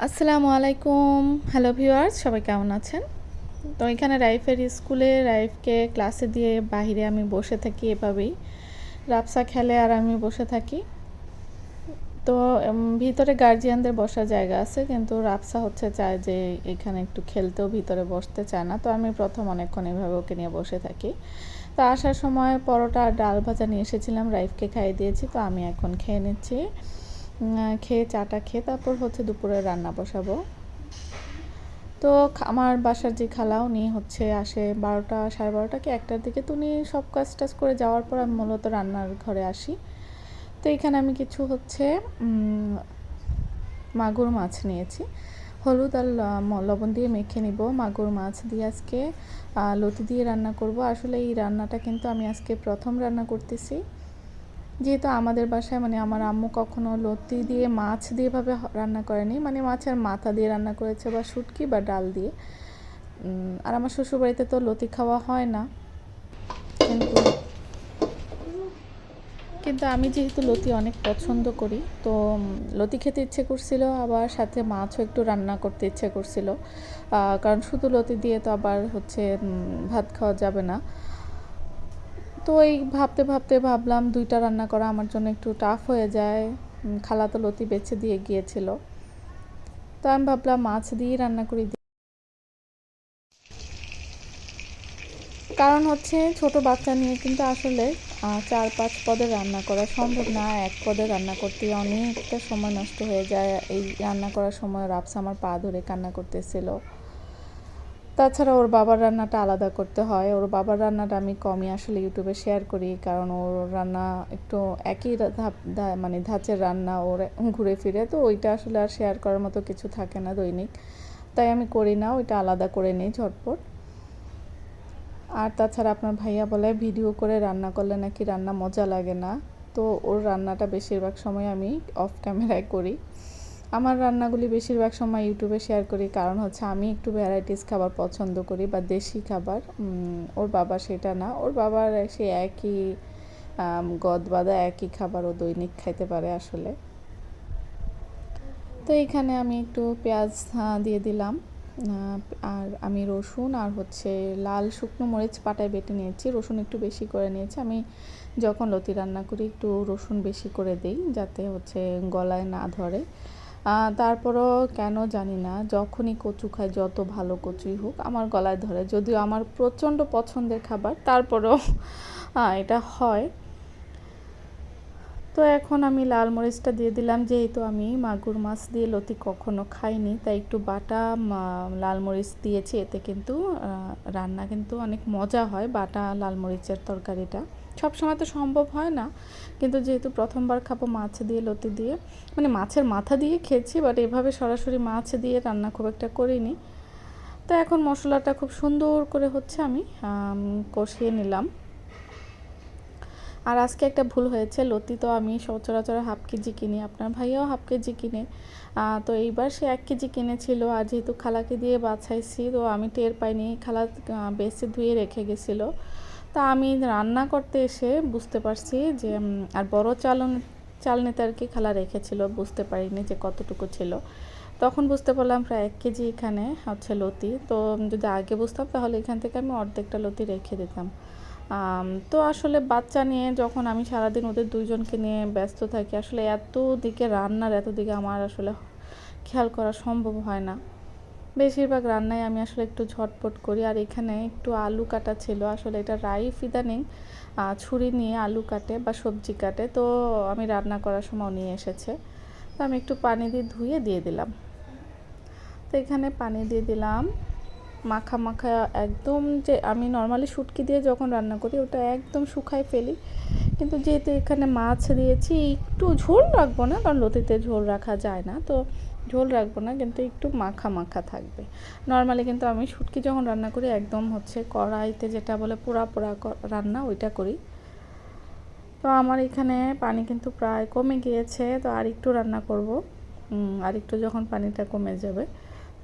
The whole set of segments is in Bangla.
আসসালামু আলাইকুম। হ্যালো ভিউয়ার্স, সবাই কেমন আছেন? তো এখানে রাইফের স্কুলে রাইফকে ক্লাসে দিয়ে বাহিরে আমি বসে থাকি এভাবেই। রাবসা খেলে আর আমি বসে থাকি। তো ভিতরে গার্জিয়ানদের বসার জায়গা আছে, কিন্তু রাবসা চায় যে এখানে একটু খেলতেও ভিতরে বসতে চায় না। তো আমি প্রথম অনেকক্ষণ এভাবে ওকে নিয়ে বসে থাকি। তো আসার সময় পরোটা আর ডাল ভাজা নিয়ে এসেছিলাম, রাইফকে খাইয়ে দিয়েছি। তো আমি এখন খেয়ে নিচ্ছি। খেয়ে চাটা খেয়ে তারপর দুপুরে রান্না বসাবো। তো আমার বাসার যে খালা উনি আসে 12টা, 12:30 কি 1টার দিকে। তো উনি সব কাজ টাজ করে যাওয়ার পর আমি মূলত রান্নার ঘরে আসি। তো এখানে আমি কিছু মাগুর মাছ নিয়েছি, হলুদ আর লবণ দিয়ে মেখে নিব। মাগুর মাছ দিয়ে আজকে লতি দিয়ে রান্না করব। আসলে এই রান্নাটা কিন্তু আমি আজকে প্রথম রান্না করতেছি, যেহেতু আমাদের বাসায় আমার আম্মু কখনো লতি দিয়ে মাছ দিয়ে ভাবে রান্না করেনি, মাছের মাথা দিয়ে রান্না করেছে বা শুটকি বা ডাল দিয়ে। আর আমার শ্বশুরবাড়িতে তো লতি খাওয়া হয় না, কিন্তু কিন্তু আমি যেহেতু লতি অনেক পছন্দ করি, তো লতি খেতে ইচ্ছে করছিল, আবার সাথে মাছও একটু রান্না করতে ইচ্ছে করছিল। কারণ শুধু লতি দিয়ে তো আবার ভাত খাওয়া যাবে না। তো এই ভাবতে ভাবতে ভাবলাম 2টা রান্না করা আমার জন্য একটু টাফ হয়ে যায়। খালা তো লতি বেছে দিয়ে গিয়েছিল, তো আমি ভাবলাম মাছ দিয়েই রান্না করি। কারণ ছোট বাচ্চা নিয়ে কিন্তু আসলে 4-5 পদের রান্না করা সম্ভব না। এক পদে রান্না করতে অনেকটা সময় নষ্ট হয়ে যায়। এই রান্না করার সময় রাবসা আমার পা ধরে কান্না করতেছিল। তাছাড়া ওর বাবার রান্নাটা আলাদা করতে হয়। ওর বাবার রান্নাটা আমি কমই আসলে ইউটিউবে শেয়ার করি, কারণ ওর রান্না একটু একই ধাঁচের রান্না, ওর ঘুরে ফিরে, তো ওইটা আসলে আর শেয়ার করার মতো কিছু থাকে না দৈনিক। তাই আমি করি না, ওইটা আলাদা করে নিই ঝটপট। আর তাছাড়া আপনার ভাইয়া বলে ভিডিও করে রান্না করলে নাকি রান্না মজা লাগে না। তো ওর রান্নাটা বেশিরভাগ সময় আমি অফ ক্যামেরায় করি। আমার রান্নাগুলি বেশিরভাগ সময় ইউটিউবে শেয়ার করি, কারণ আমি একটু ভ্যারাইটিস খাবার পছন্দ করি বা দেশি খাবার। ওর বাবা সেটা না, ওর বাবার সে একই গদবাঁধা একই খাবার ও দৈনিক খাইতে পারে আসলে। তো এইখানে আমি একটু পেঁয়াজ দিয়ে দিলাম, আর আমি রসুন আর লাল শুকনো মরিচ পাটায় বেটে নিয়েছি। রসুন একটু বেশি করে নিয়েছি, আমি যখন লতি রান্না করি একটু রসুন বেশি করে দিই, যাতে গলায় না ধরে। তারপরও কেন জানি না, যখনই কচু খাই, যত ভালো কচুই হোক, আমার গলায় ধরে। যদিও আমার প্রচণ্ড পছন্দের খাবার, তারপরও এটা হয়। তো এখন আমি লাল মরিচটা দিয়ে দিলাম, যেহেতু আমি মাগুর মাছ দিয়ে লতি কখনো খাইনি, তাই একটু বাটা লাল মরিচ দিয়েছি। এতে কিন্তু রান্না কিন্তু অনেক মজা হয়, বাটা লাল মরিচের তরকারিটা। সবসময় তো সম্ভব হয় না, কিন্তু যেহেতু প্রথমবার খাবো মাছ দিয়ে লতি দিয়ে, মাছের মাথা দিয়ে খেয়েছি, বাট এভাবে সরাসরি মাছ দিয়ে রান্না খুব একটা করিনি। তো এখন মশলাটা খুব সুন্দর করে আমি কষিয়ে নিলাম। আর আজকে একটা ভুল হয়েছে, লতি তো আমি সচরাচর হাফ কেজি কিনি, আপনার ভাইয়াও হাফ কেজি কিনে। তো এইবার সে 1 কেজি কিনেছিল, আর যেহেতু খালাকে দিয়ে বাছাইছি, তো আমি টের পাইনি, খালা বেছে ধুয়ে রেখে গেছিলো। তা আমি রান্না করতে এসে বুঝতে পারছি যে আর বড় চালনিতে আর কি খালা রেখেছিল, বুঝতে পারিনি যে কতটুকু ছিল। তখন বুঝতে পারলাম প্রায় 1 কেজি এখানে লতি। তো যদি আগে বুঝতাম তাহলে এখান থেকে আমি অর্ধেকটা লতি রেখে দিতাম। তো আসলে বাচ্চা নিয়ে যখন আমি সারাদিন ওদের দুইজনকে নিয়ে ব্যস্ত থাকি, আসলে এত দিকে রান্নার এত দিকে আমার আসলে খেয়াল করা সম্ভব হয় না। বেশিরভাগ রান্নাই আমি আসলে একটু ঝটপট করি। আর এখানে একটু আলু কাটা ছিল, আসলে এটা রাইফ ইদানিং ছুরি নিয়ে আলু কাটে বা সবজি কাটে, তো আমি রান্না করার সময় নিয়ে এসেছে। তো আমি একটু পানি দিয়ে ধুয়ে দিয়ে দিলাম। তো এখানে পানি দিয়ে দিলাম, মাখা মাখা একদম। যে আমি নর্মালি শুটকি দিয়ে যখন রান্না করি ওটা একদম শুকাই ফেলি, কিন্তু যেহেতু এখানে মাছ দিয়েছি একটু ঝোল রাখবো না, কারণ লতিতে ঝোল রাখা যায় না, তো ঝোল রাখবো না, কিন্তু একটু মাখা মাখা থাকবে। নর্মালি কিন্তু আমি শুটকি যখন রান্না করি একদম কড়াইতে যেটা বলে পোড়া পোড়া রান্না, ওইটা করি। তো আমার এখানে পানি কিন্তু প্রায় কমে গিয়েছে, তো আর একটু রান্না করব। আর একটু যখন পানিটা কমে যাবে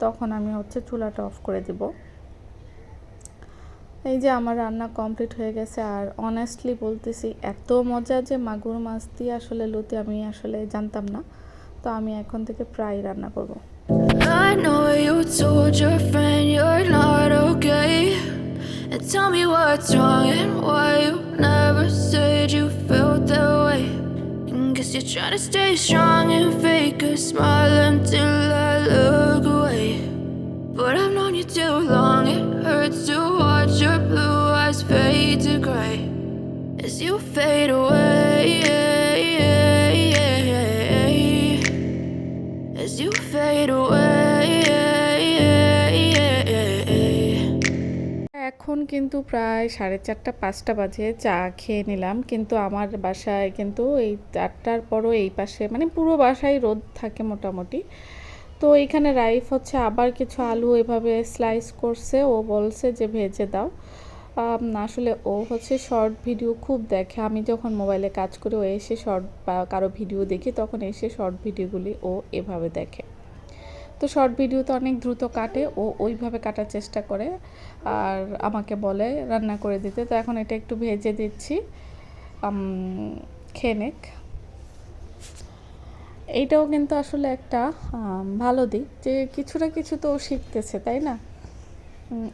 তখন আমি চুলাটা অফ করে দিব। এই যে আমার রান্না কমপ্লিট হয়ে গেছে। আর অনেস্টলি বলতেছি, এত মজা যে মাগুর মাছ দিয়ে আসলে লতি আমি আসলে জানতাম না। তো আমি এখন থেকে প্রায় রান্না করব। I know you told your friend you're not okay, and tell me what's wrong and why you never said you felt that way. And guess you're trying to stay strong and fake a smile until I look away. But I've known you too long, it hurts to watch your blue eyes fade to gray as you fade away, as you fade away. এখন কিন্তু প্রায় 4:30-5টা বাজে, চা খেয়ে নিলাম। কিন্তু আমার বাসায় কিন্তু এই 4টার পরও এই পাশে মানে পুরো বাসায় রোদ থাকে মোটামুটি। তো এইখানে রাইফ হচ্ছে আবার কিছু আলু এভাবে স্লাইস করছে, ও বলছে যে ভেজে দাও। আসলে ও হচ্ছে শর্ট ভিডিও খুব দেখে। আমি যখন মোবাইলে কাজ করি ও এসে শর্ট বা কারো ভিডিও দেখি, তখন এসে শর্ট ভিডিওগুলি ও এভাবে দেখে। তো শর্ট ভিডিও তো অনেক দ্রুত কাটে, ও ওইভাবে কাটার চেষ্টা করে আর আমাকে বলে রান্না করে দিতে। তো এখন এটা একটু ভেজে দিচ্ছি, খেয়ে নেক। এইটাও কিন্তু আসলে একটা ভালো দিক যে কিছু না কিছু তো ও শিখতেছে, তাই না?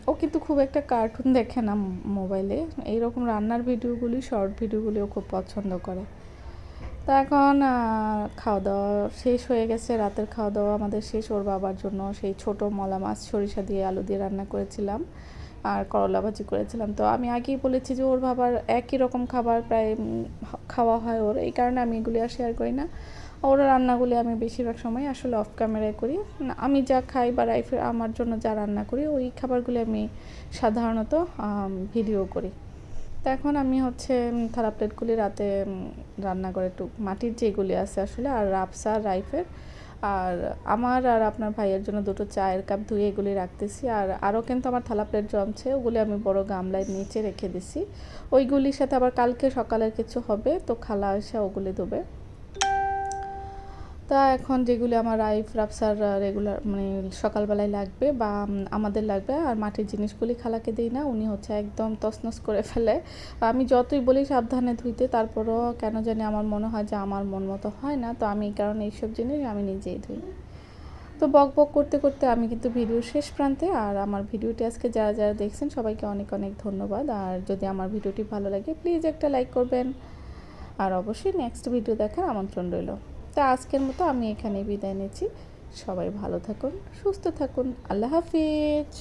ও কিন্তু খুব একটা কার্টুন দেখে না মোবাইলে, এইরকম রান্নার ভিডিওগুলি, শর্ট ভিডিওগুলি ও খুব পছন্দ করে। তো এখন খাওয়া দাওয়া শেষ হয়ে গেছে, রাতের খাওয়া দাওয়া আমাদের শেষ। ওর বাবার জন্য সেই ছোট মলা মাছ সরিষা দিয়ে আলু দিয়ে রান্না করেছিলাম আর করলা ভাজি করেছিলাম। তো আমি আগেই বলেছি যে ওর বাবার একই রকম খাবার প্রায় খাওয়া হয় ওর, এই কারণে আমি এগুলি আর শেয়ার করি না। ওর রান্নাগুলি আমি বেশিরভাগ সময় আসলে অফ ক্যামেরায় করি। আমি যা খাই বা রাইফের আমার জন্য যা রান্না করি ওই খাবারগুলি আমি সাধারণত ভিডিও করি। তো এখন আমি হচ্ছে থালা প্লেটগুলি রাতে রান্না করে একটু মাটির যেগুলি আছে আসলে, আর রাফসা রাইফের আর আমার আর আপনার ভাইয়ের জন্য 2টো চায়ের কাপ ধুয়ে এগুলি রাখতেছি। আর আরও কিন্তু আমার থালা প্লেট জমছে, ওগুলি আমি বড় গামলায় নিচে রেখে দিছি। ওইগুলির সাথে আবার কালকে সকালের কিছু হবে, তো খালা এসে ওগুলি দেবে। তা এখন যেগুলি আমার রাফসার রেগুলার মানে সকালবেলায় লাগবে বা আমাদের লাগবে, আর মাটির জিনিসগুলি খালাকে দিই না, উনি হচ্ছে একদম তছনছ করে ফেলে। আমি যতই বলি সাবধানে ধুইতে, তারপরও কেন জানি আমার মনে হয় যে আমার মন মতো হয় না। তো আমি এই কারণে এইসব জিনিস আমি নিজেই ধুই। তো বক বক করতে করতে আমি কিন্তু ভিডিওর শেষ প্রান্তে। আর আমার ভিডিওটি আজকে যারা যারা দেখছেন সবাইকে অনেক অনেক ধন্যবাদ। আর যদি আমার ভিডিওটি ভালো লাগে প্লিজ একটা লাইক করবেন, আর অবশ্যই নেক্সট ভিডিও দেখার আমন্ত্রণ রইল। তা আজকের মতো আমি এখানেই বিদায় নিচ্ছি। সবাই ভালো থাকুন, সুস্থ থাকুন। আল্লাহ হাফিজ।